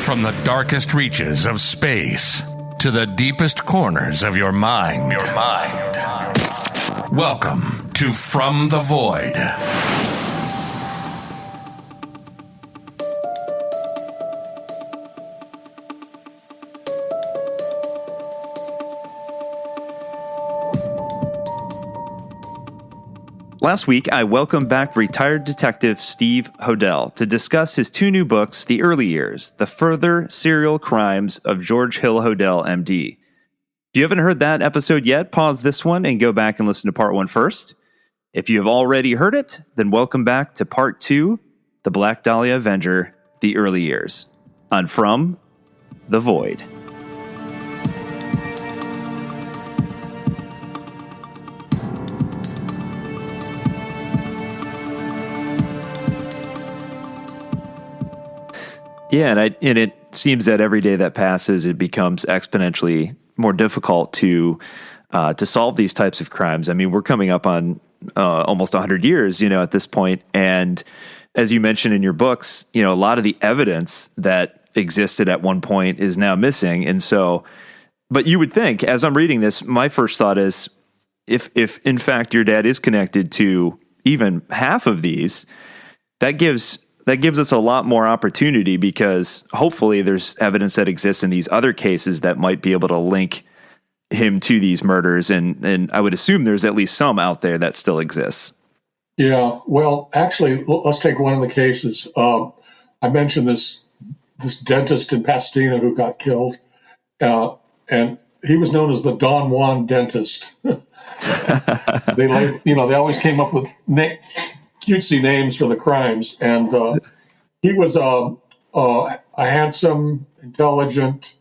From the darkest reaches of space to the deepest corners of your mind. Welcome to From the Void. Last week, I welcomed back retired detective Steve Hodel to discuss his two new books, The Early Years, The Further Serial Crimes of George Hill Hodel, MD. If you haven't heard that episode yet, pause this one and go back and listen to part one first. If you have already heard it, then welcome back to part two, The Black Dahlia Avenger, The Early Years, on From the Void. Yeah, and it seems that every day that passes, it becomes exponentially more difficult to solve these types of crimes. I mean, we're coming up on almost 100 years, at this point. And as you mentioned in your books, a lot of the evidence that existed at one point is now missing. And so, but you would think, as I'm reading this, my first thought is, if in fact your dad is connected to even half of these, that gives us a lot more opportunity, because hopefully there's evidence that exists in these other cases that might be able to link him to these murders. And I would assume there's at least some out there that still exists. Yeah, well, actually, let's take one of the cases. I mentioned this dentist in Pasadena who got killed, and he was known as the Don Juan dentist. They always came up with cutesy names for the crimes, and he was a handsome, intelligent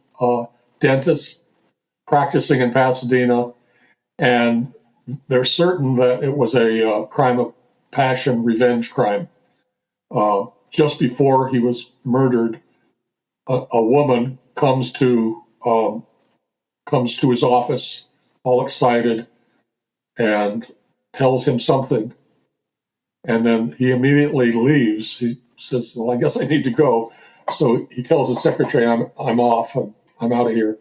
dentist practicing in Pasadena, and they're certain that it was a crime of passion, revenge crime. Just before he was murdered, a woman comes to his office, all excited, and tells him something. And then he immediately leaves. He says, "Well, I guess I need to go." So he tells his secretary, "I'm off. I'm out of here."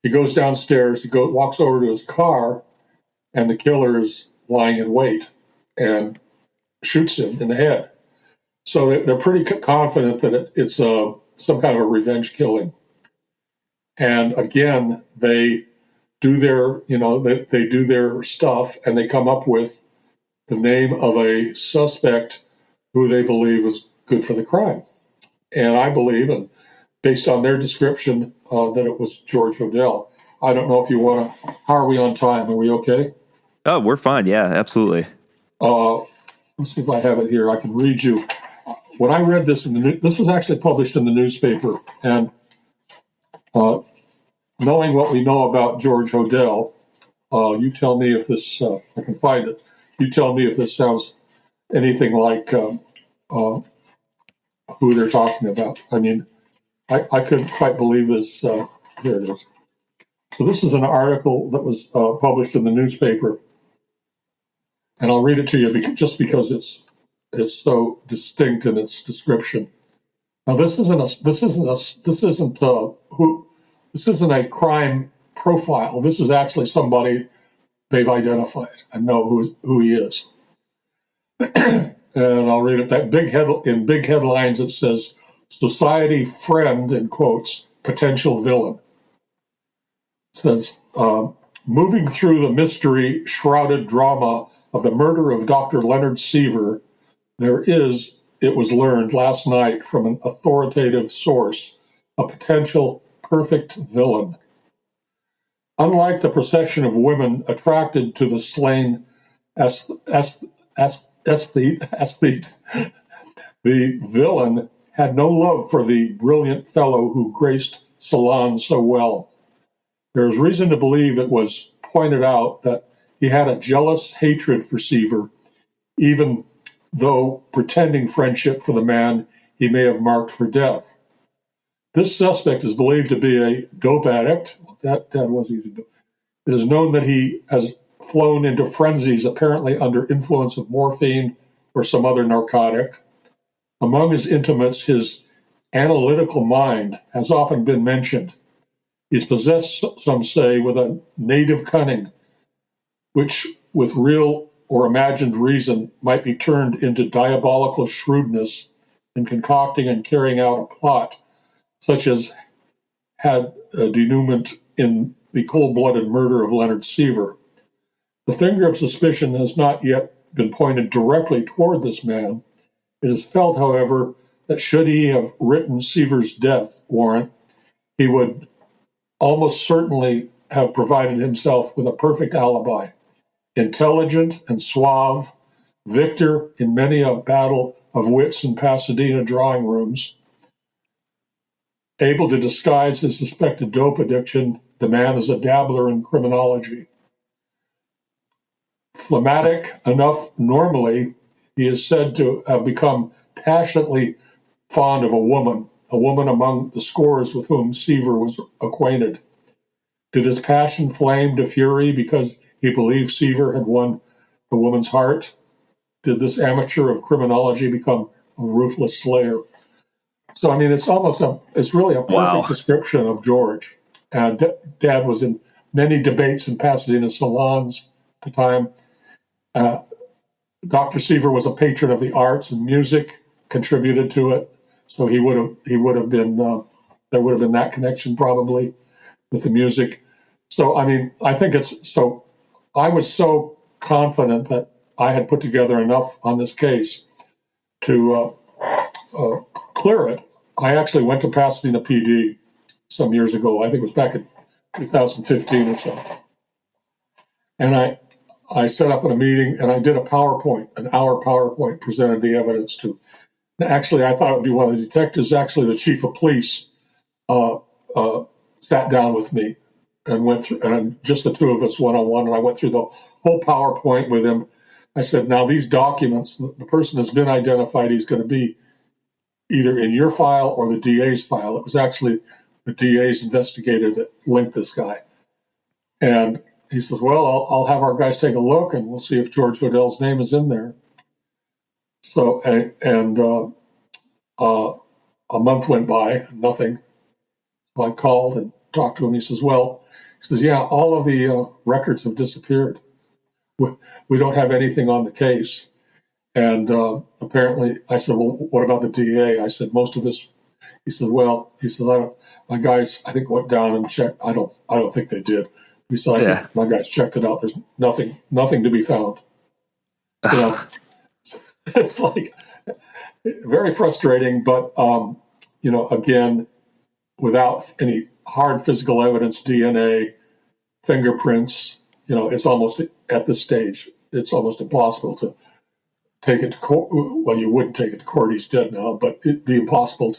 He goes downstairs. Walks over to his car, and the killer is lying in wait and shoots him in the head. So they're pretty confident that it's some kind of a revenge killing. And again, they do their stuff, and they come up with the name of a suspect who they believe was good for the crime. And I believe, and based on their description, that it was George Hodel. I don't know if you want to... How are we on time? Are we okay? Oh, we're fine. Yeah, absolutely. Let's see if I have it here. I can read you. When I read this, this was actually published in the newspaper, and knowing what we know about George Hodel, you tell me if this... I can find it. You tell me if this sounds anything like who they're talking about. I mean, I couldn't quite believe this. Here it is. So this is an article that was published in the newspaper, and I'll read it to you just because it's so distinct in its description. Now, this isn't a crime profile. This is actually somebody they've identified and know who he is. And I'll read it. In big headlines, it says, "Society friend," in quotes, "potential villain." It says, moving through the mystery-shrouded drama of the murder of Dr. Leonard Seaver, it was learned last night from an authoritative source, a potential perfect villain. Unlike the procession of women attracted to the slain aesthete, the villain had no love for the brilliant fellow who graced salons so well. There is reason to believe it was pointed out that he had a jealous hatred for Seaver, even though pretending friendship for the man he may have marked for death. This suspect is believed to be a dope addict. That was easy to do. It is known that he has flown into frenzies, apparently under influence of morphine or some other narcotic. Among his intimates, his analytical mind has often been mentioned. He's possessed, some say, with a native cunning, which with real or imagined reason might be turned into diabolical shrewdness in concocting and carrying out a plot, such as had a denouement in the cold-blooded murder of Leonard Seaver. The finger of suspicion has not yet been pointed directly toward this man. It is felt, however, that should he have written Seaver's death warrant, he would almost certainly have provided himself with a perfect alibi. Intelligent and suave, victor in many a battle of wits in Pasadena drawing rooms, able to disguise his suspected dope addiction, the man is a dabbler in criminology. Phlegmatic enough normally, he is said to have become passionately fond of a woman among the scores with whom Seaver was acquainted. Did his passion flame to fury because he believed Seaver had won the woman's heart? Did this amateur of criminology become a ruthless slayer? So, I mean, it's really a perfect description of George. And Dad was in many debates in Pasadena salons at the time. Dr. Seaver was a patron of the arts and music, contributed to it. So he would have been, there would have been that connection probably with the music. So, I mean, I was so confident that I had put together enough on this case to clear it. I actually went to Pasadena PD some years ago. I think it was back in 2015 or so. And I set up in a meeting and I did an hour PowerPoint, presented the evidence to. Actually, I thought it would be one of the detectives. Actually, the chief of police sat down with me and went through, and just the two of us one-on-one, and I went through the whole PowerPoint with him. I said, now these documents, the person has been identified. He's going to be either in your file or the DA's file. It was actually the DA's investigator that linked this guy. And he says, well, I'll have our guys take a look and we'll see if George Hodel's name is in there. So, a month went by, nothing. So I called and talked to him. He says, yeah, all of the records have disappeared. We don't have anything on the case. And apparently, I said, well, what about the DA? I said, most of this. He said, my guys, I think, went down and checked. I don't think they did. He said, my guys checked it out. There's nothing to be found. You know, it's like very frustrating, but again, without any hard physical evidence, DNA, fingerprints, it's almost at this stage, it's almost impossible to take it to court. Well, you wouldn't take it to court. He's dead now, but it'd be impossible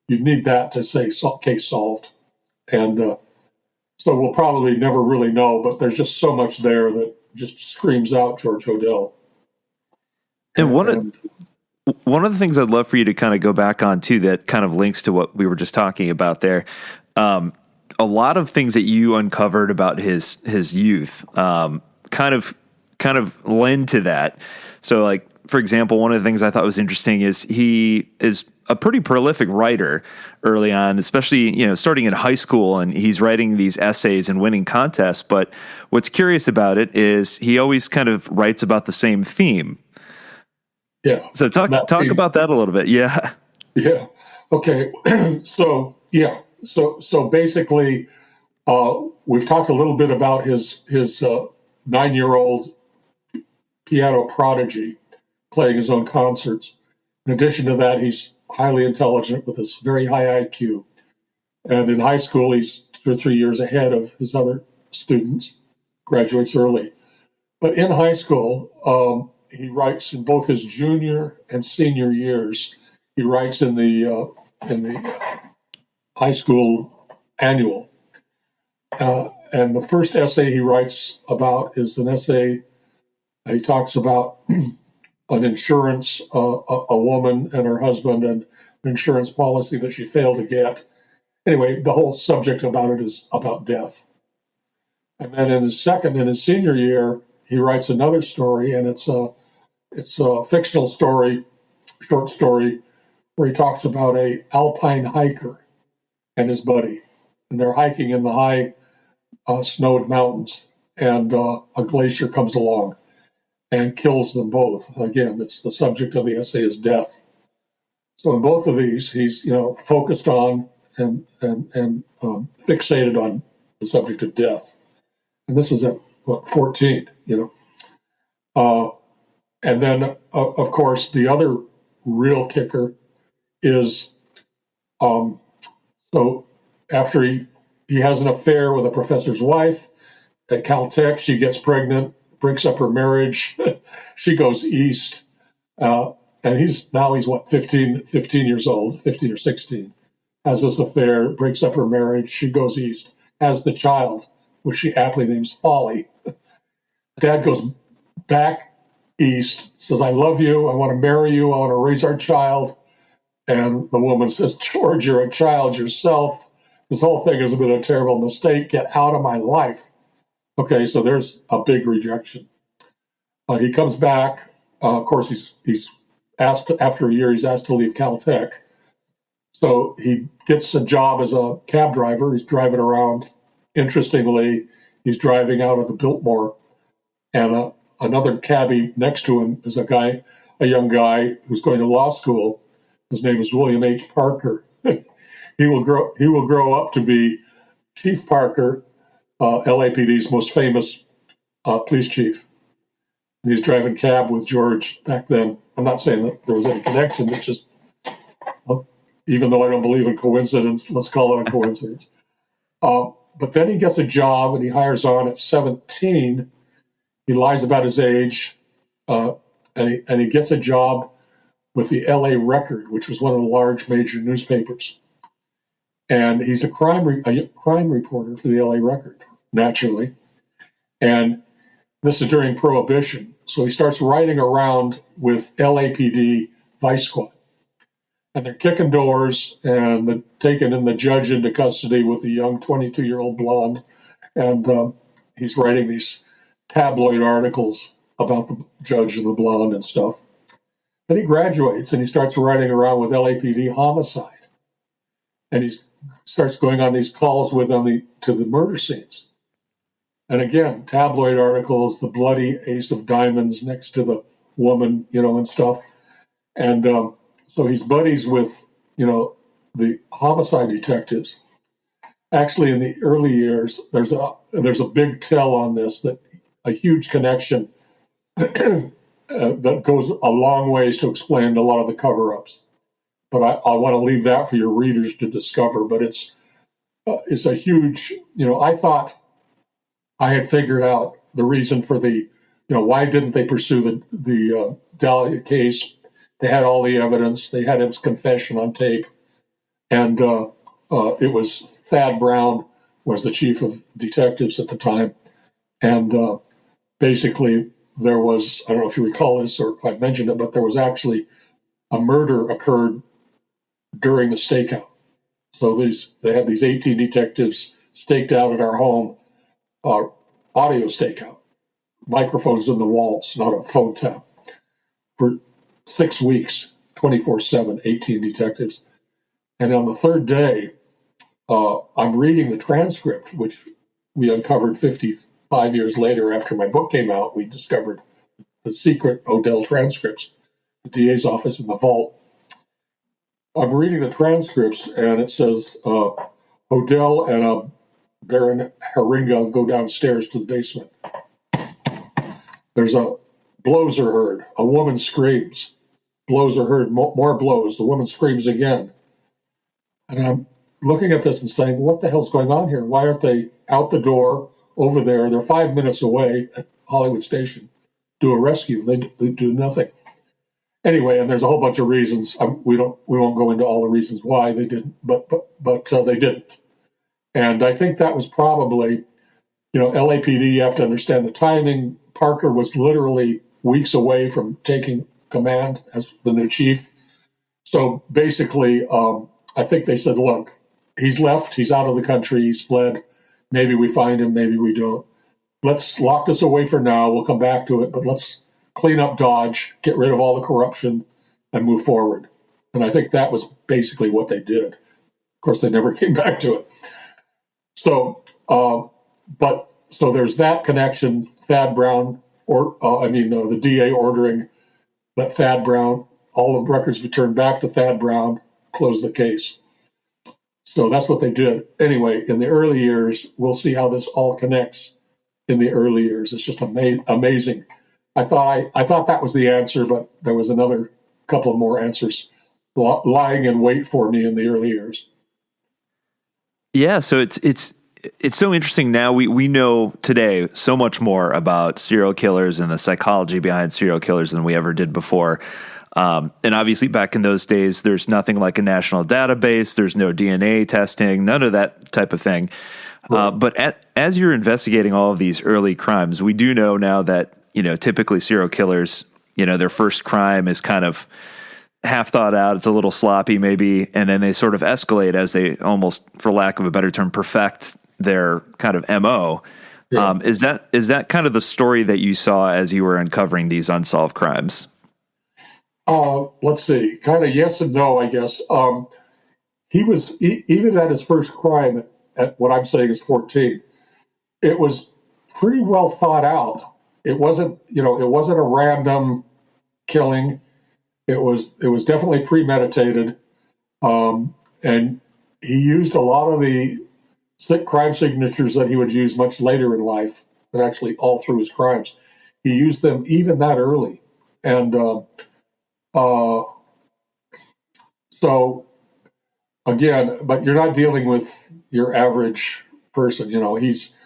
you'd need that to say case solved. And so we'll probably never really know, but there's just so much there that just screams out George Hodel. And one of the things I'd love for you to kind of go back on too, that kind of links to what we were just talking about there. A lot of things that you uncovered about his youth, kind of lend to that. So, like, for example, one of the things I thought was interesting is he is a pretty prolific writer early on, especially, starting in high school, and he's writing these essays and winning contests. But what's curious about it is he always kind of writes about the same theme. Yeah. So talk about that a little bit. Yeah. Yeah. Okay. So basically, we've talked a little bit about his 9-year-old piano prodigy playing his own concerts. In addition to that, he's highly intelligent with this very high IQ. And in high school, he's 2 or 3 years ahead of his other students, graduates early. But in high school, he writes in both his junior and senior years. He writes in the high school annual. And the first essay he writes about is an essay. He talks about an insurance, a woman and her husband, and an insurance policy that she failed to get. Anyway, the whole subject about it is about death. And then in his senior year, he writes another story, and it's a fictional story, short story, where he talks about a alpine hiker and his buddy, and they're hiking in the high snowed mountains, and a glacier comes along and kills them both. Again, it's the subject of the essay is death. So in both of these, he's focused on and fixated on the subject of death. And this is at 14, and then of course the other real kicker is so after he has an affair with a professor's wife at Caltech, she gets pregnant, breaks up her marriage, she goes east, and he's 15 years old, 15 or 16, has this affair, breaks up her marriage, she goes east, has the child, which she aptly names Folly. Dad goes back east, says, I love you, I want to marry you, I want to raise our child. And the woman says, George, you're a child yourself. This whole thing has been a terrible mistake. Get out of my life. Okay, so there's a big rejection. He comes back. Of course, he's asked, after a year, he's asked to leave Caltech. So he gets a job as a cab driver. He's driving around. Interestingly, he's driving out of the Biltmore. And another cabbie next to him is a young guy who's going to law school. His name is William H. Parker. He will grow up to be Chief Parker, LAPD's most famous police chief. And he's driving cab with George back then. I'm not saying that there was any connection. It's just, even though I don't believe in coincidence, let's call it a coincidence. But then he gets a job and he hires on at 17. He lies about his age, and he gets a job with the LA Record, which was one of the large major newspapers. And he's a crime reporter for the LA Record, naturally. And this is during Prohibition. So he starts riding around with LAPD Vice Squad. And they're kicking doors and taking the judge into custody with a young 22-year-old blonde. And he's writing these tabloid articles about the judge and the blonde and stuff. Then he graduates and he starts riding around with LAPD Homicide. And he starts going on these calls with them to the murder scenes. And again, tabloid articles, the bloody ace of diamonds next to the woman, and stuff. And so he's buddies with, the homicide detectives. Actually, in the early years, there's a big tell on this, that a huge connection that goes a long ways to explain a lot of the cover-ups. But I want to leave that for your readers to discover. But it's a huge, I thought I had figured out the reason for the, why didn't they pursue the Dahlia case? They had all the evidence. They had his confession on tape. And it was Thad Brown was the chief of detectives at the time. And basically there was, I don't know if you recall this or if I mentioned it, but there was actually a murder occurred during the stakeout. So they had these 18 detectives staked out at our home, audio stakeout, microphones in the walls, not a phone tap, for 6 weeks, 24/7, 18 detectives. And on the third day, I'm reading the transcript, which we uncovered 55 years later after my book came out. We discovered the secret Hodel transcripts, the DA's office in the vault. I'm reading the transcripts, and it says Hodel and Baron Haringa go downstairs to the basement. There's blows are heard. A woman screams. Blows are heard. More blows. The woman screams again. And I'm looking at this and saying, what the hell's going on here? Why aren't they out the door over there? They're 5 minutes away at Hollywood Station. Do a rescue. They do nothing. Anyway, and there's a whole bunch of reasons. We won't go into all the reasons why they didn't, but they didn't. And I think that was probably, LAPD. You have to understand the timing. Parker was literally weeks away from taking command as the new chief. So basically, I think they said, "Look, he's left. He's out of the country. He's fled. Maybe we find him. Maybe we don't. Let's lock this away for now. We'll come back to it, but let's clean up Dodge, get rid of all the corruption, and move forward." And I think that was basically what they did. Of course, they never came back to it. So, so there's that connection. Thad Brown, the DA ordering that Thad Brown, all the records returned back to Thad Brown, close the case. So that's what they did. Anyway, in the early years, we'll see how this all connects in the early years. It's just amazing. I thought that was the answer, but there was another couple of more answers lying in wait for me in the early years. Yeah, so it's so interesting now. We know today so much more about serial killers and the psychology behind serial killers than we ever did before. And obviously back in those days, there's nothing like a national database. There's no DNA testing, none of that type of thing. Right. But as you're investigating all of these early crimes, we do know now that, typically serial killers, their first crime is kind of half thought out. It's a little sloppy maybe. And then they sort of escalate as they almost, for lack of a better term, perfect their kind of MO. Yeah. Is that kind of the story that you saw as you were uncovering these unsolved crimes? Let's see, kind of yes and no, I guess. He was, even at his first crime at what I'm saying is 14, it was pretty well thought out. It wasn't a random killing. It was definitely premeditated. And he used a lot of the crime signatures that he would use much later in life, and actually all through his crimes. He used them even that early. And so again, but you're not dealing with your average person. He's,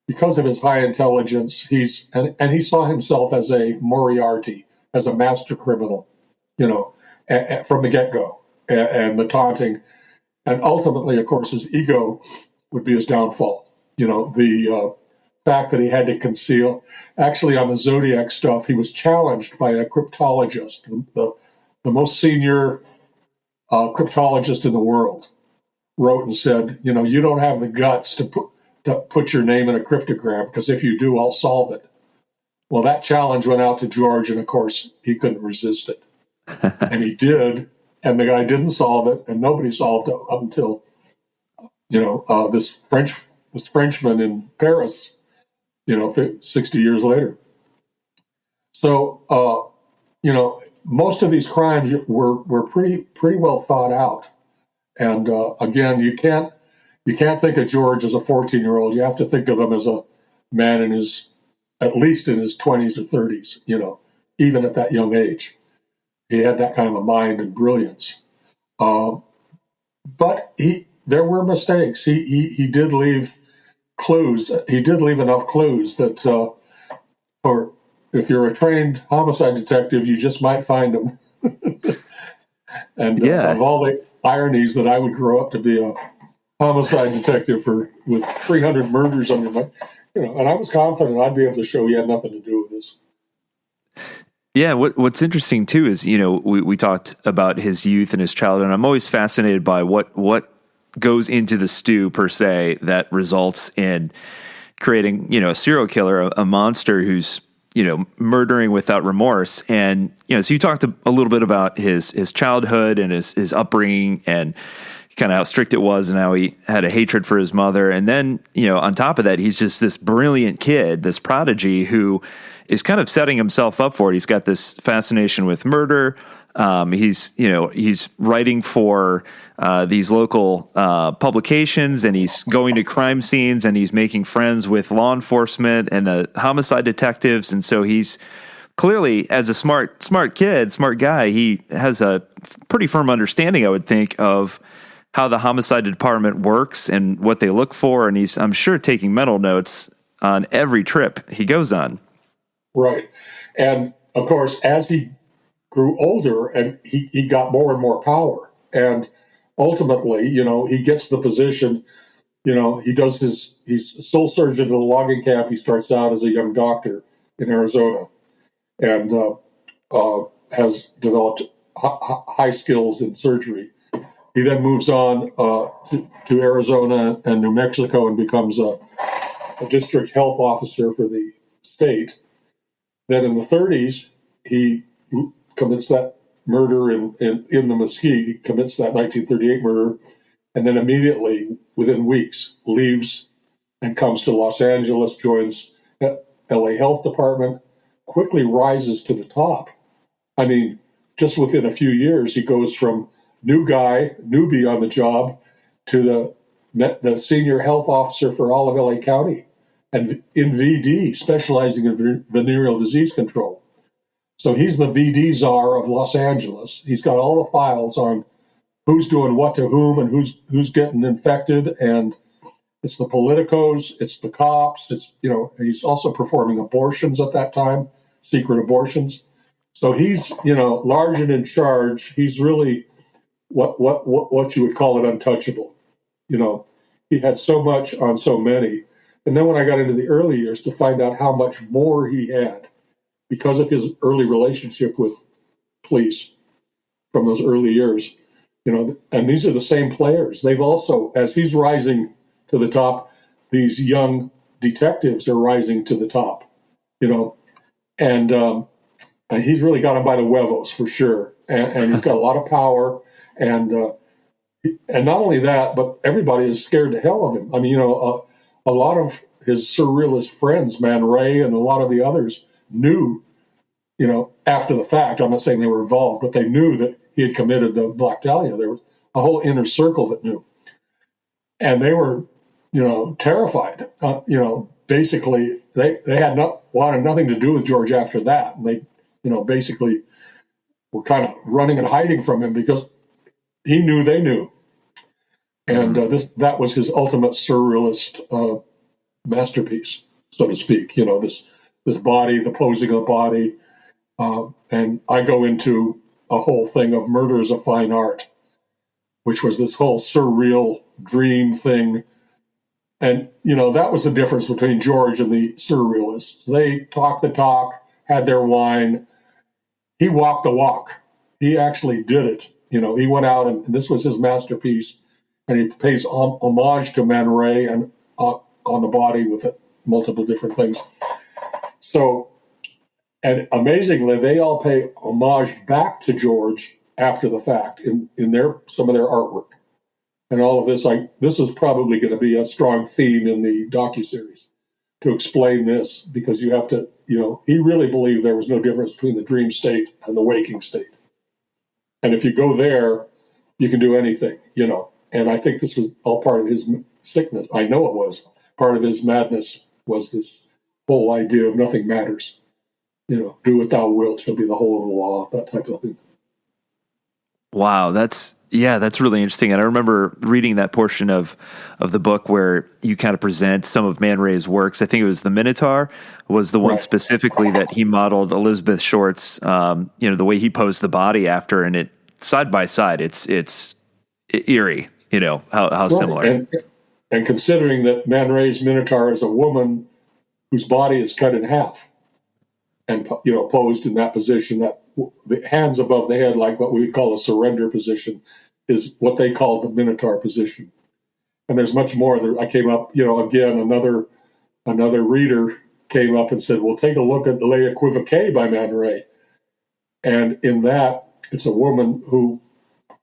because of his high intelligence, and he saw himself as a Moriarty, as a master criminal, from the get-go, and the taunting, and ultimately, of course, his ego would be his downfall. The fact that he had to conceal. Actually, on the Zodiac stuff, he was challenged by a cryptologist, the most senior cryptologist in the world, wrote and said, you don't have the guts to put your name in a cryptogram, because if you do, I'll solve it. Well, that challenge went out to George, and of course, he couldn't resist it. And he did, and the guy didn't solve it, and nobody solved it up until, this Frenchman in Paris, 60 years later. So, most of these crimes were pretty well thought out. And again, you can't think of George as a 14-year-old. You have to think of him as a man at least in his 20s or 30s, even at that young age. He had that kind of a mind and brilliance. But there were mistakes. He did leave clues. He did leave enough clues that if you're a trained homicide detective, you just might find them. And of all the ironies that I would grow up to be a homicide detective with 300 murders on your mind, and I was confident I'd be able to show he had nothing to do with this. Yeah, what's interesting too is, we talked about his youth and his childhood, and I'm always fascinated by what goes into the stew per se that results in creating, a serial killer, a monster who's, murdering without remorse. And, so you talked a little bit about his childhood and his upbringing and kind of how strict it was and how he had a hatred for his mother. And then, on top of that, he's just this brilliant kid, this prodigy who is kind of setting himself up for it. He's got this fascination with murder. He's writing for these local publications, and he's going to crime scenes, and he's making friends with law enforcement and the homicide detectives. And so he's clearly, as a smart guy, he has a pretty firm understanding, I would think, of how the homicide department works and what they look for. And he's, I'm sure, taking mental notes on every trip he goes on. Right. And of course, as he grew older and he got more and more power, and ultimately, he gets the position, he's a sole surgeon at a logging camp. He starts out as a young doctor in Arizona and has developed high skills in surgery. He then moves on to Arizona and New Mexico and becomes a district health officer for the state. Then in the 30s, he commits that murder in the Mesquite. He commits that 1938 murder, and then immediately, within weeks, leaves and comes to Los Angeles, joins LA Health Department, quickly rises to the top. I mean, just within a few years, he goes from newbie on the job, to the senior health officer for all of LA County, and in VD, specializing in venereal disease control. So he's the VD czar of Los Angeles. He's got all the files on who's doing what to whom and who's getting infected, and it's the politicos, it's the cops, it's, he's also performing abortions at that time, secret abortions. So he's, large and in charge. He's really what you would call it untouchable. He had so much on so many. And then when I got into the early years, to find out how much more he had because of his early relationship with police from those early years, and these are the same players. They've also, as he's rising to the top, these young detectives are rising to the top, and he's really got them by the huevos for sure. And he's got a lot of power, and not only that, but everybody is scared to hell of him. I mean, a lot of his surrealist friends, Man Ray and a lot of the others, knew, after the fact. I'm not saying they were involved, but they knew that he had committed the Black Dahlia. There was a whole inner circle that knew, and they were, terrified. Basically, they had wanted nothing to do with George after that, and they, basically were kind of running and hiding from him because he knew they knew. And that was his ultimate surrealist masterpiece, so to speak. This body, the posing of the body, and I go into a whole thing of murder as a fine art, which was this whole surreal dream thing. And that was the difference between George and the surrealists. They talked the talk, had their wine. He walked the walk. He actually did it. He went out, and this was his masterpiece. And he pays homage to Man Ray and on the body with multiple different things. So, and amazingly, they all pay homage back to George after the fact in some of their artwork. And all of this, this is probably going to be a strong theme in the docuseries to explain this, because you have to, he really believed there was no difference between the dream state and the waking state. And if you go there, you can do anything, And I think this was all part of his sickness. I know it was. Part of his madness was this whole idea of nothing matters. Do what thou wilt shall be the whole of the law, that type of thing. Wow, that's really interesting. And I remember reading that portion of the book where you kind of present some of Man Ray's works. I think it was the Minotaur was the one specifically that he modeled Elizabeth Short's, the way he posed the body after, and it side by side, it's eerie, how similar. And considering that Man Ray's Minotaur is a woman whose body is cut in half and, posed in that position, that the hands above the head, like what we would call a surrender position, is what they call the Minotaur position. And there's much more. I came up, again, another reader came up and said, well, take a look at Le Equivoque by Man Ray. And in that, it's a woman who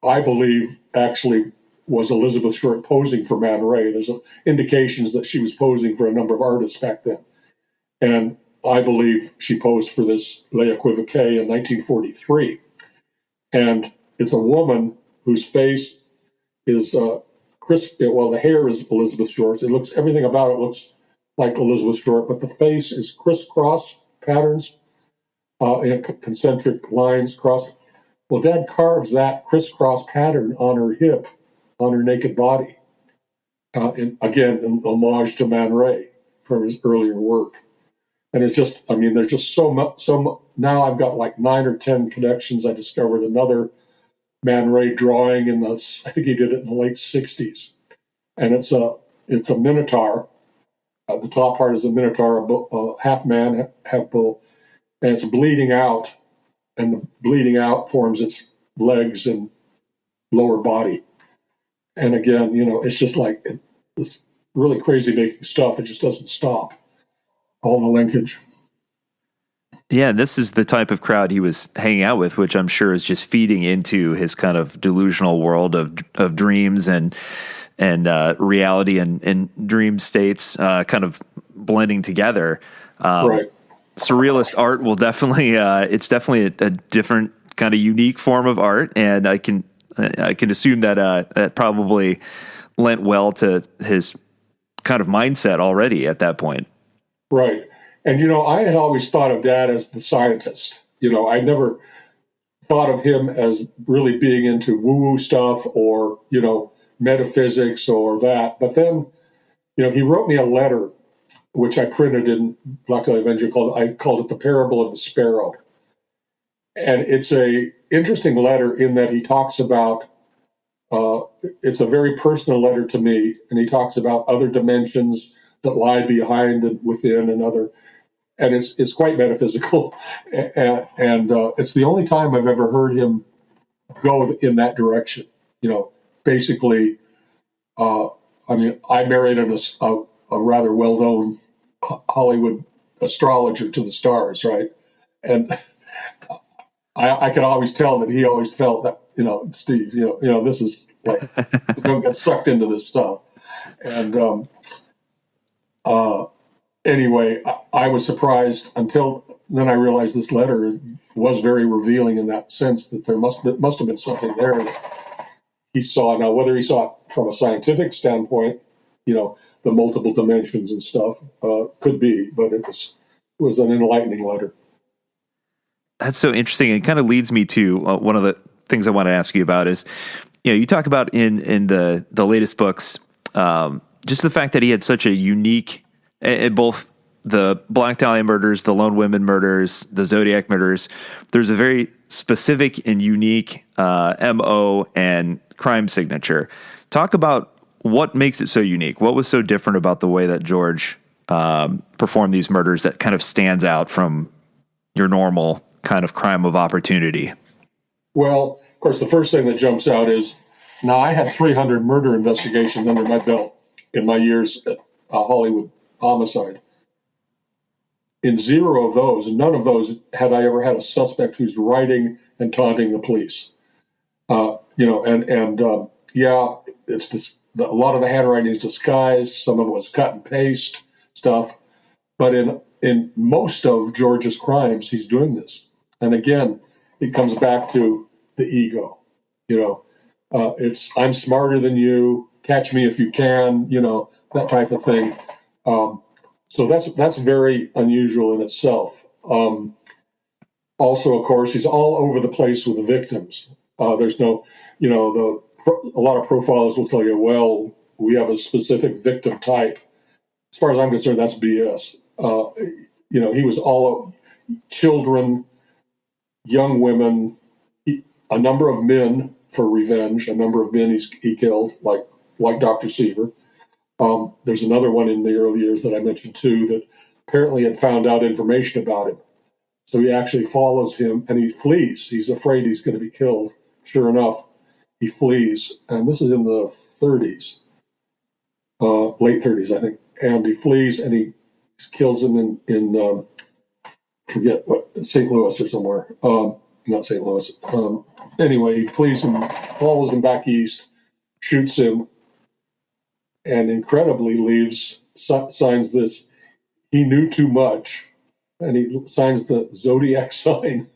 I believe actually was Elizabeth Short posing for Man Ray. There's indications that she was posing for a number of artists back then. And I believe she posed for this Le Equivoque in 1943. And it's a woman whose face is the hair is Elizabeth Short's. Everything about it looks like Elizabeth Short, but the face is crisscross patterns, in concentric lines cross. Well, Dad carves that crisscross pattern on her hip, on her naked body. In homage to Man Ray from his earlier work. And it's just, there's just so much. Now I've got like 9 or 10 connections. I discovered another Man Ray drawing I think he did it in the late 60s. And it's a Minotaur. The top part is a Minotaur, half man, half bull. And it's bleeding out. And the bleeding out forms its legs and lower body. And again, it's just like this really crazy making stuff. It just doesn't stop. All the linkage. Yeah, and this is the type of crowd he was hanging out with, which I'm sure is just feeding into his kind of delusional world of dreams and reality and dream states kind of blending together. Right. Surrealist art will definitely it's definitely a different kind of unique form of art, and I can assume that that probably lent well to his kind of mindset already at that point. Right. And, I had always thought of Dad as the scientist. I never thought of him as really being into woo-woo stuff or, metaphysics or that. But then, he wrote me a letter, which I printed in Black Dahlia Avenger. I called it The Parable of the Sparrow. And it's a interesting letter in that he talks about, it's a very personal letter to me, and he talks about other dimensions that lie behind and within and other, and it's quite metaphysical, and it's the only time I've ever heard him go in that direction. Basically, I married a rather well-known Hollywood astrologer to the stars, right? And I could always tell that he always felt that, Steve, this is like, don't get sucked into this stuff. And anyway, I was surprised until then I realized this letter was very revealing in that sense that there must have been something there that he saw. Now, whether he saw it from a scientific standpoint, the multiple dimensions and stuff, could be, but it was an enlightening letter. That's so interesting. It kind of leads me to one of the things I want to ask you about is, you talk about in the latest books, just the fact that he had such a unique, both the Black Dahlia murders, the Lone Women murders, the Zodiac murders, there's a very specific and unique MO and crime signature. Talk about what makes it so unique. What was so different about the way that George performed these murders that kind of stands out from your normal kind of crime of opportunity? Well, of course, the first thing that jumps out is, now I had 300 murder investigations under my belt in my years at Hollywood homicide. In zero of those, none of those had I ever had a suspect who's writing and taunting the police. It's just, a lot of the handwriting is disguised. Some of it was cut and paste stuff. But in most of George's crimes, he's doing this. And again, it comes back to the ego. It's, I'm smarter than you, catch me if you can, that type of thing. So that's very unusual in itself. Also, of course, he's all over the place with the victims. There's no, a lot of profiles will tell you, well, we have a specific victim type. As far as I'm concerned, that's BS. He was all children, young women, a number of men for revenge, a number of men he killed, like Dr. Cypher. There's another one in the early years that I mentioned too that apparently had found out information about him. So he actually follows him and he flees. He's afraid he's going to be killed. Sure enough, he flees. And this is in the 30s, late 30s, I think. And he flees and he kills him in forget what, St. Louis or somewhere. Not St. Louis. Anyway, he flees him, follows him back east, shoots him, and incredibly signs this, he knew too much, and he signs the Zodiac sign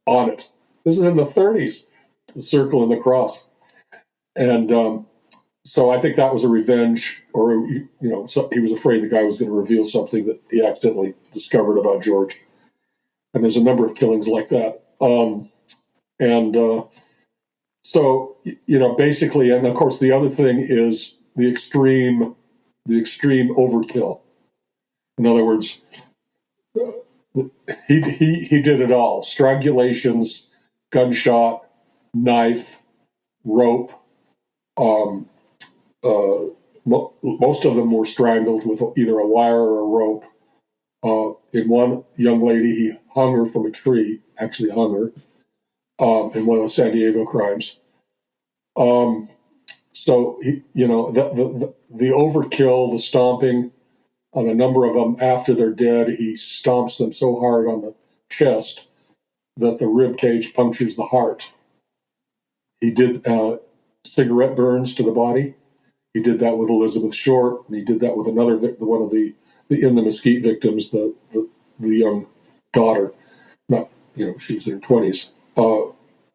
on it. This is in the 30s, the circle and the cross. And so I think that was a revenge, or, so he was afraid the guy was going to reveal something that he accidentally discovered about George. And there's a number of killings like that. So, basically, and of course the other thing is the extreme overkill. In other words, he did it all: strangulations, gunshot, knife, rope. Most of them were strangled with either a wire or a rope. In one young lady, he hung her from a tree, actually hung her, in one of the San Diego crimes. So, the overkill, the stomping on a number of them after they're dead, he stomps them so hard on chest that the rib cage punctures the heart. He did cigarette burns to the body. He did that with Elizabeth Short, and he did that with another one of the in the Mesquite victims, the young daughter. Not, she was in her 20s.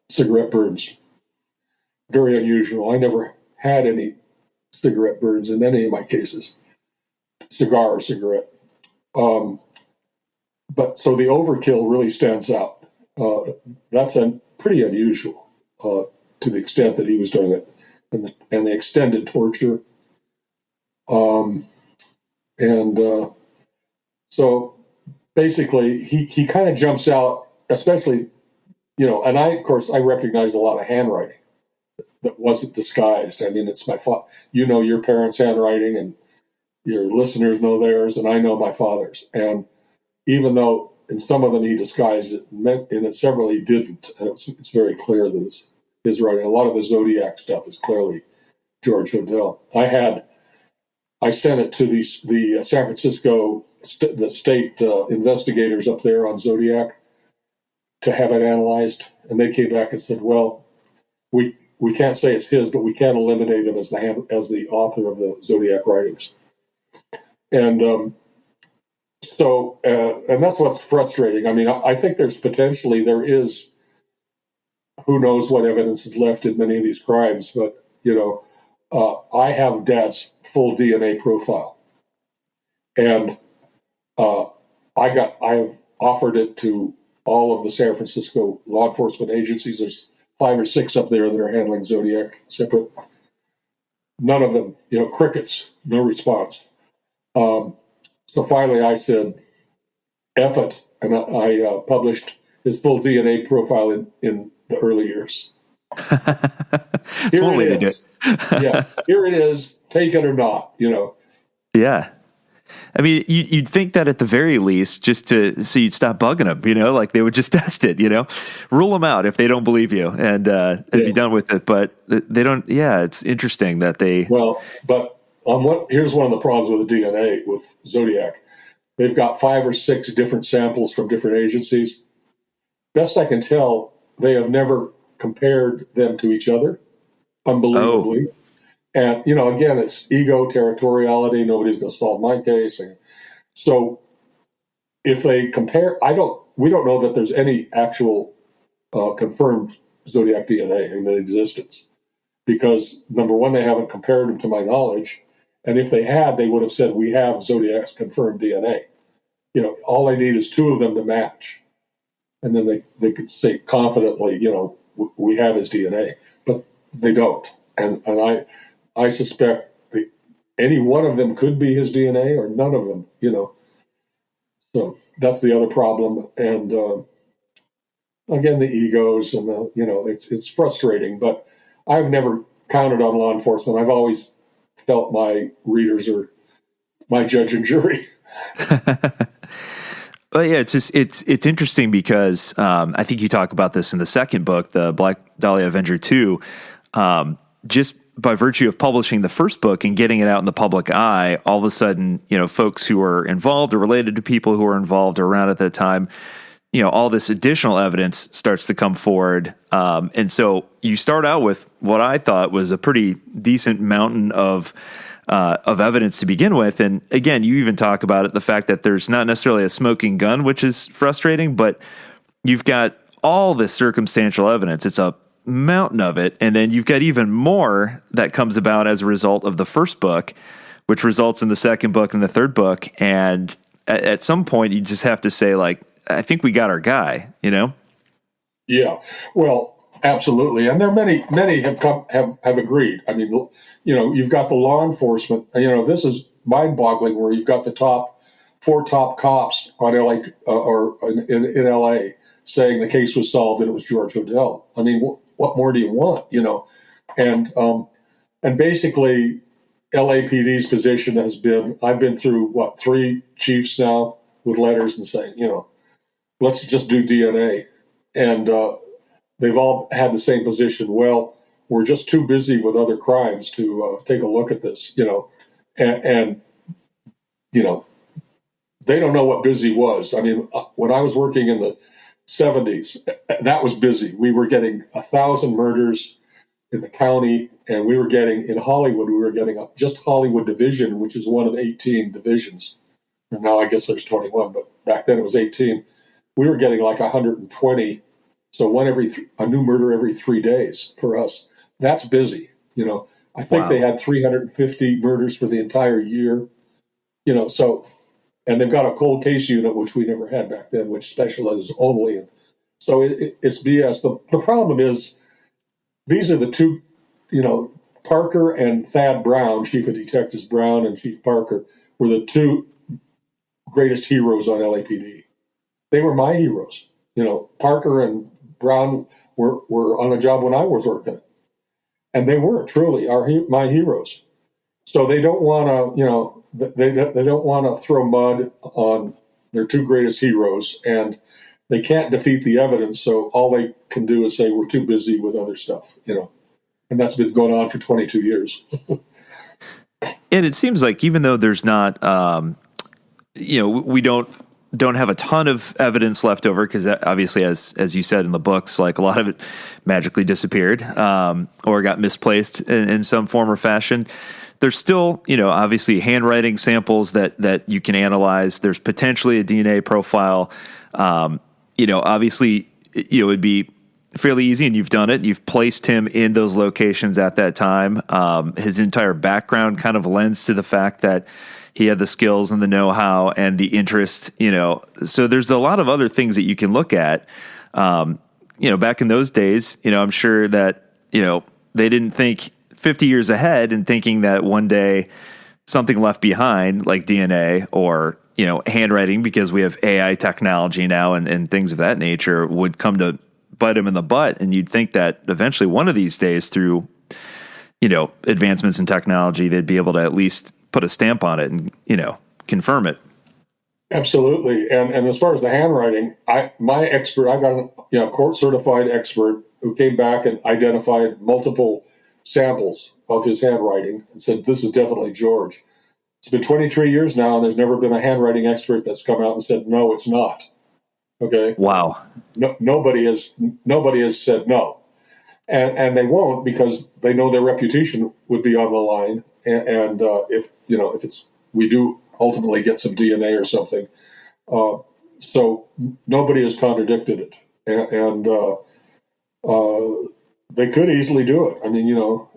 Cigarette burns. Very unusual. I never had any cigarette burns in any of my cases. Cigar or cigarette. But so the overkill really stands out. That's pretty unusual to the extent that he was doing it, and the extended torture. So basically, he kind of jumps out, especially, and I recognize a lot of handwriting that wasn't disguised. I mean, it's my fault. Your parents' handwriting, and your listeners know theirs, and I know my father's. And even though in some of them he disguised it, in several he didn't, and it's very clear that it's his writing. A lot of the Zodiac stuff is clearly George Hodel. I sent it to the San Francisco, the state investigators up there on Zodiac to have it analyzed, and they came back and said, well, we can't say it's his, but we can eliminate him as the author of the Zodiac writings. And and that's what's frustrating. I mean, I think there is, who knows what evidence is left in many of these crimes, but, I have Dad's full DNA profile. And I offered it to all of the San Francisco law enforcement agencies. There's 5 or 6 up there that are handling Zodiac separate. None of them, crickets, no response. So finally I said, F it, and I published his full DNA profile in the early years. That's one way to do it. Yeah, here it is, take it or not, Yeah. I mean, you'd think that at the very least, just so you'd stop bugging them, like they would just test it, rule them out if they don't believe you and be done with it. But they don't. Yeah, it's interesting that they. Well, but here's one of the problems with the DNA with Zodiac. They've got 5 or 6 different samples from different agencies. Best I can tell, they have never compared them to each other, unbelievably. Oh. And, again, it's ego, territoriality. Nobody's going to solve my case. And so if they compare, we don't know that there's any actual confirmed Zodiac DNA in existence, because number one, they haven't compared them to my knowledge. And if they had, they would have said, we have Zodiac's confirmed DNA. All they need is 2 of them to match. And then they could say confidently, we have his DNA, but they don't. And I suspect any one of them could be his DNA or none of them, So that's the other problem. And again, the egos and it's frustrating, but I've never counted on law enforcement. I've always felt my readers are my judge and jury. Well, yeah, it's interesting because I think you talk about this in the second book, the Black Dahlia Avenger 2, just by virtue of publishing the first book and getting it out in the public eye, all of a sudden, folks who are involved or related to people who were involved around at that time, all this additional evidence starts to come forward. And so you start out with what I thought was a pretty decent mountain of evidence to begin with. And again, you even talk about it, the fact that there's not necessarily a smoking gun, which is frustrating, but you've got all this circumstantial evidence. It's a mountain of it. And then you've got even more that comes about as a result of the first book, which results in the second book and the third book. And at some point you just have to say, like, I think we got our guy, Yeah, well, absolutely. And there are many have agreed. I mean, you've got the law enforcement, this is mind boggling, where you've got the 4 top cops on LA or in LA saying the case was solved and it was George Hodel. I mean, what more do you want, and basically LAPD's position has been, I've been through 3 chiefs now with letters and saying, let's just do DNA. And they've all had the same position. Well, we're just too busy with other crimes to take a look at this, and they don't know what busy was. I mean, when I was working in the 70s. That was busy. We were getting 1,000 murders in the county, and we were getting, in Hollywood, we were getting just Hollywood Division, which is one of 18 divisions. And now I guess there's 21, but back then it was 18. We were getting like 120. So a new murder every 3 days for us. That's busy. I think they had 350 murders for the entire year. So, and they've got a cold case unit, which we never had back then, which specializes only in. So it's BS. The problem is, these are the two, Parker and Thad Brown, Chief of Detectives Brown and Chief Parker, were the two greatest heroes on LAPD. They were my heroes. Parker and Brown were on a job when I was working, and they were truly my heroes. So they don't want to, they don't want to throw mud on their two greatest heroes, and they can't defeat the evidence. So all they can do is say we're too busy with other stuff, and that's been going on for 22 years. And it seems like even though there's not, we don't have a ton of evidence left over, because obviously, as you said in the books, like a lot of it magically disappeared or got misplaced in some form or fashion. There's still, obviously handwriting samples that you can analyze. There's potentially a DNA profile. Obviously, it would be fairly easy, and you've done it. You've placed him in those locations at that time. His entire background kind of lends to the fact that he had the skills and the know-how and the interest, so there's a lot of other things that you can look at. Back in those days, I'm sure that, they didn't think 50 years ahead and thinking that one day something left behind like DNA or, handwriting, because we have AI technology now and things of that nature, would come to bite him in the butt. And you'd think that eventually one of these days, through, advancements in technology, they'd be able to at least put a stamp on it and, confirm it. Absolutely. And as far as the handwriting, my expert, I got a court certified expert who came back and identified multiple samples of his handwriting and said, this is definitely George. It's been 23 years now, and there's never been a handwriting expert that's come out and said, no, it's not. Okay. Wow. No, nobody has said no. And they won't, because they know their reputation would be on the line. And if we do ultimately get some DNA or something, so nobody has contradicted it, and they could easily do it. I mean,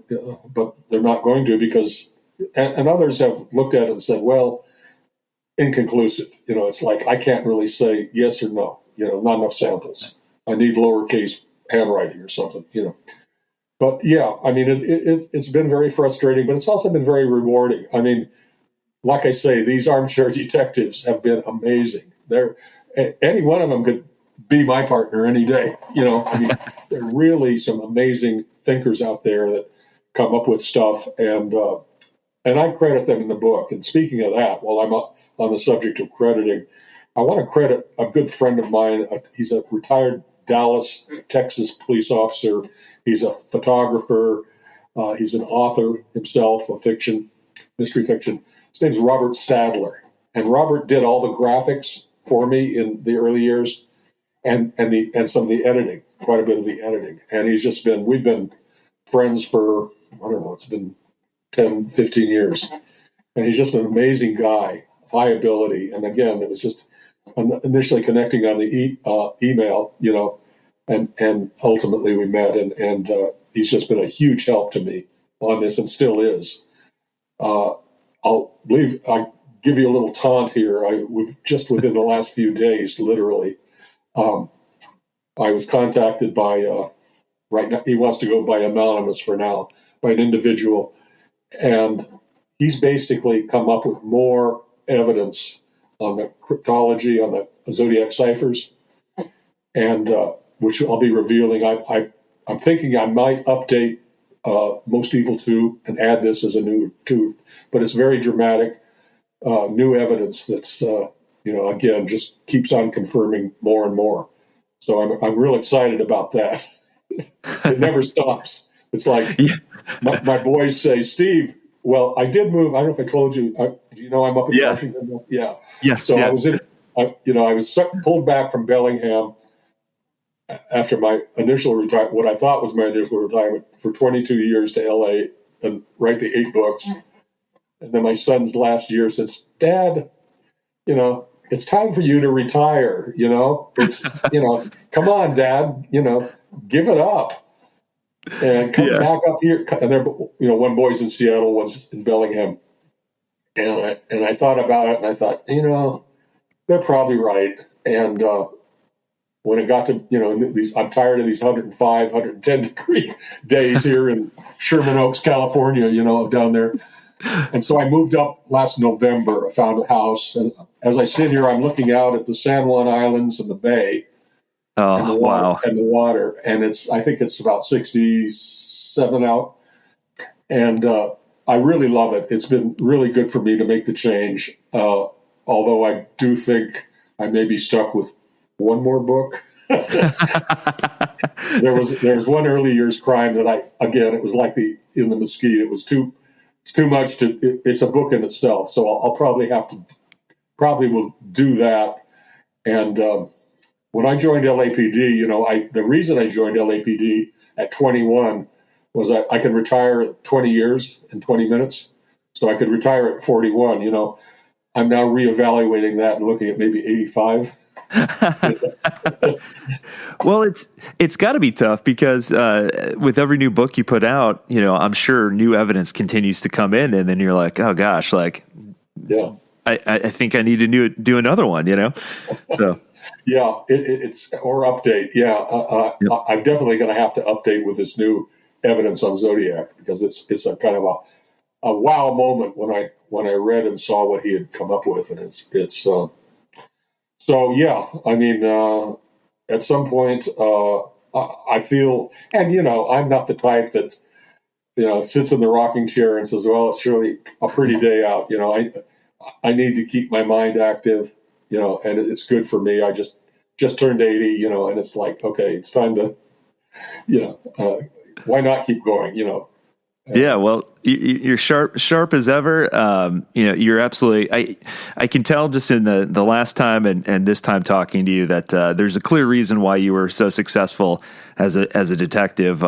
but they're not going to, because and others have looked at it and said, well, inconclusive. It's like I can't really say yes or no. Not enough samples. I need lowercase handwriting or something. But yeah, I mean, it's been very frustrating, but it's also been very rewarding. I mean, like I say, these armchair detectives have been amazing. Any one of them could be my partner any day. I mean, there are really some amazing thinkers out there that come up with stuff, and I credit them in the book. And speaking of that, while I'm on the subject of crediting, I want to credit a good friend of mine. He's a retired Dallas, Texas police officer. He's a photographer. He's an author himself of fiction, mystery fiction. His name's Robert Sadler. And Robert did all the graphics for me in the early years and some of the editing, quite a bit of the editing. And we've been friends for, I don't know, it's been 10, 15 years. And he's just an amazing guy, high ability. And again, it was just initially connecting on the email, and ultimately we met, and he's just been a huge help to me on this, and still is. I'll give you a little taunt here. Just within the last few days, literally, I was contacted by, right now, he wants to go by anonymous for now, by an individual, and he's basically come up with more evidence on the cryptology, on the Zodiac ciphers, and which I'll be revealing. I'm thinking I might update Most Evil 2 and add this as a new 2, but it's very dramatic, new evidence that's, again, just keeps on confirming more and more. So I'm real excited about that. It never stops. It's like my boys say, Steve, well, I did move. I don't know if I told you. Do you know I'm up in Washington? Yeah. Yes. So yeah. I was I was pulled back from Bellingham after my initial retirement, what I thought was my initial retirement, for 22 years to LA and write the 8 books. And then my son's last year says, Dad, it's time for you to retire. It's, come on, Dad, give it up and come back up here. And they're, one boy's in Seattle, one's in Bellingham. And I thought about it and I thought, they're probably right. And, when it got to, I'm tired of these 105, 110 degree days here in Sherman Oaks, California, down there. And so I moved up last November. I found a house. And as I sit here, I'm looking out at the San Juan Islands and the bay. Oh, and the water, wow. And the water. And I think it's about 67 out. And I really love it. It's been really good for me to make the change. Although I do think I may be stuck with one more book. There was one early years crime that it was like in the Mesquite. It was too much it's a book in itself. So I'll probably will do that. And when I joined LAPD, the reason I joined LAPD at 21 was I could retire at 20 years and 20 minutes. So I could retire at 41. I'm now reevaluating that and looking at maybe 85. Well, it's got to be tough because with every new book you put out, I'm sure new evidence continues to come in, and then you're like, oh gosh, yeah, I think I need to do another one, So yeah, it's or update. Yeah, Yep. I'm definitely going to have to update with this new evidence on Zodiac because it's a kind of a wow moment when I read and saw what he had come up with, and it's. So, yeah, I mean, at some point, I feel, and, I'm not the type that, sits in the rocking chair and says, well, it's surely a pretty day out. I need to keep my mind active, and it's good for me. I just turned 80, and it's like, okay, it's time to, why not keep going, Yeah, well, you're sharp as ever. You're absolutely. I can tell just in the last time and this time talking to you that there's a clear reason why you were so successful as a detective.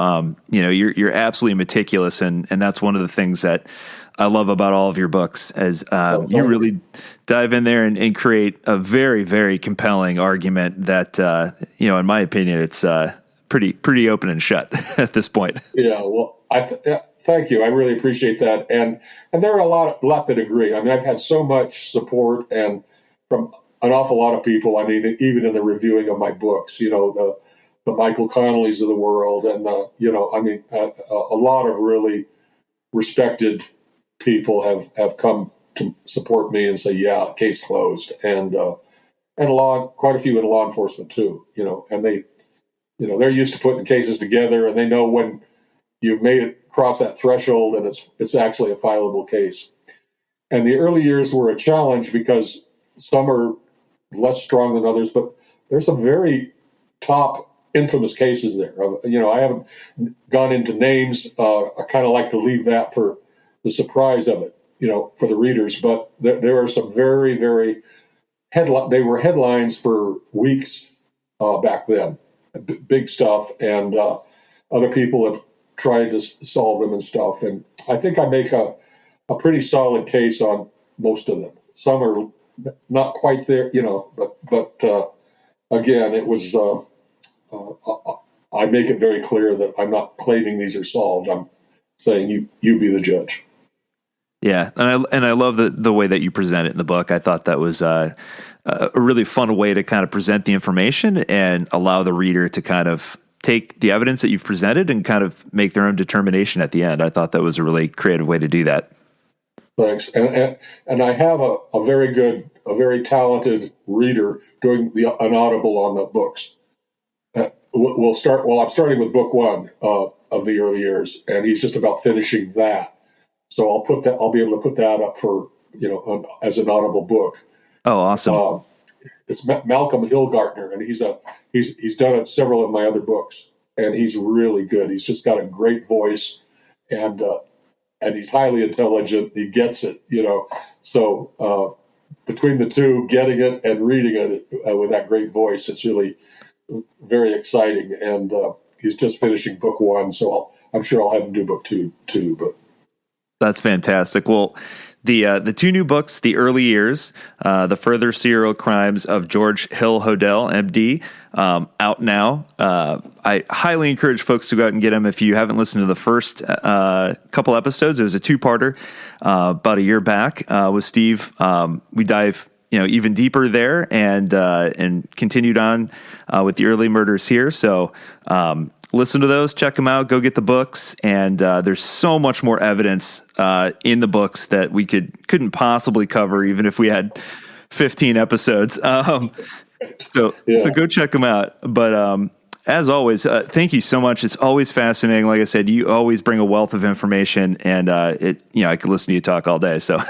You're absolutely meticulous, and that's one of the things that I love about all of your books. As you really dive in there and create a very, very compelling argument that in my opinion, it's pretty open and shut at this point. Yeah, well, thank you. I really appreciate that. And there are a lot that agree. I mean, I've had so much support and from an awful lot of people. I mean, even in the reviewing of my books, the Michael Connellys of the world and a lot of really respected people have come to support me and say, yeah, case closed. And quite a few in law enforcement too, and they're used to putting cases together and they know when you've made it cross that threshold and it's actually a fileable case. And the early years were a challenge because some are less strong than others, but there's some very top infamous cases there. I haven't gone into names. I kind of like to leave that for the surprise of it, for the readers. But there are some very, very they were headlines for weeks back then. Big stuff, and other people have tried to solve them and stuff. And I think I make a pretty solid case on most of them. Some are not quite there, but again, it was, I make it very clear that I'm not claiming these are solved. I'm saying you be the judge. Yeah. And I love the way that you present it in the book. I thought that was a really fun way to kind of present the information and allow the reader to kind of take the evidence that you've presented and kind of make their own determination at the end. I thought that was a really creative way to do that. Thanks. And I have a very talented reader doing an audible on the books. I'm starting with book 1 of the early years, and he's just about finishing that. So I'll be able to put that up for, as an audible book. Oh, awesome. It's Malcolm Hillgartner, and he's done several of my other books, and he's really good. He's just got a great voice, and he's highly intelligent. He gets it, So between the two, getting it and reading it with that great voice, it's really very exciting. And he's just finishing book 1, so I'm sure I'll have him do book 2 too. But that's fantastic. Well, the 2 new books, The Early Years, The Further Serial Crimes of George Hill Hodel, MD, out now. I highly encourage folks to go out and get them. If you haven't listened to the first couple episodes, it was a 2-parter about a year back with Steve. We dive even deeper there and continued on with the early murders here. So listen to those, check them out, go get the books, and there's so much more evidence in the books that we couldn't possibly cover even if we had 15 episodes. So go check them out. But as always, thank you so much. It's always fascinating. Like I said, you always bring a wealth of information, and I could listen to you talk all day. So,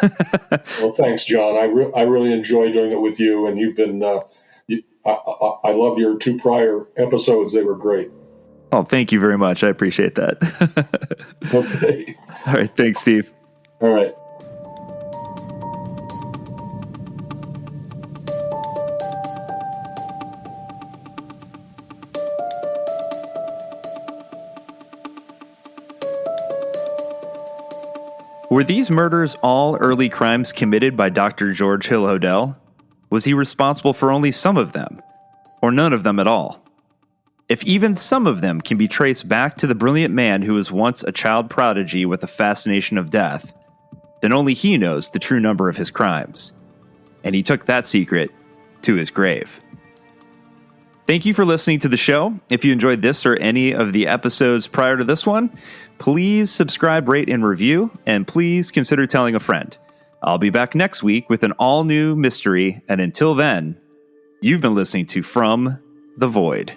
well, thanks, John. I really enjoy doing it with you, and you've been. I love your 2 prior episodes; they were great. Oh, thank you very much. I appreciate that. Okay. All right. Thanks, Steve. All right. Were these murders all early crimes committed by Dr. George Hill Hodel? Was he responsible for only some of them, or none of them at all? If even some of them can be traced back to the brilliant man who was once a child prodigy with a fascination of death, then only he knows the true number of his crimes. And he took that secret to his grave. Thank you for listening to the show. If you enjoyed this or any of the episodes prior to this one, please subscribe, rate, and review, and please consider telling a friend. I'll be back next week with an all-new mystery, and until then, you've been listening to From the Void.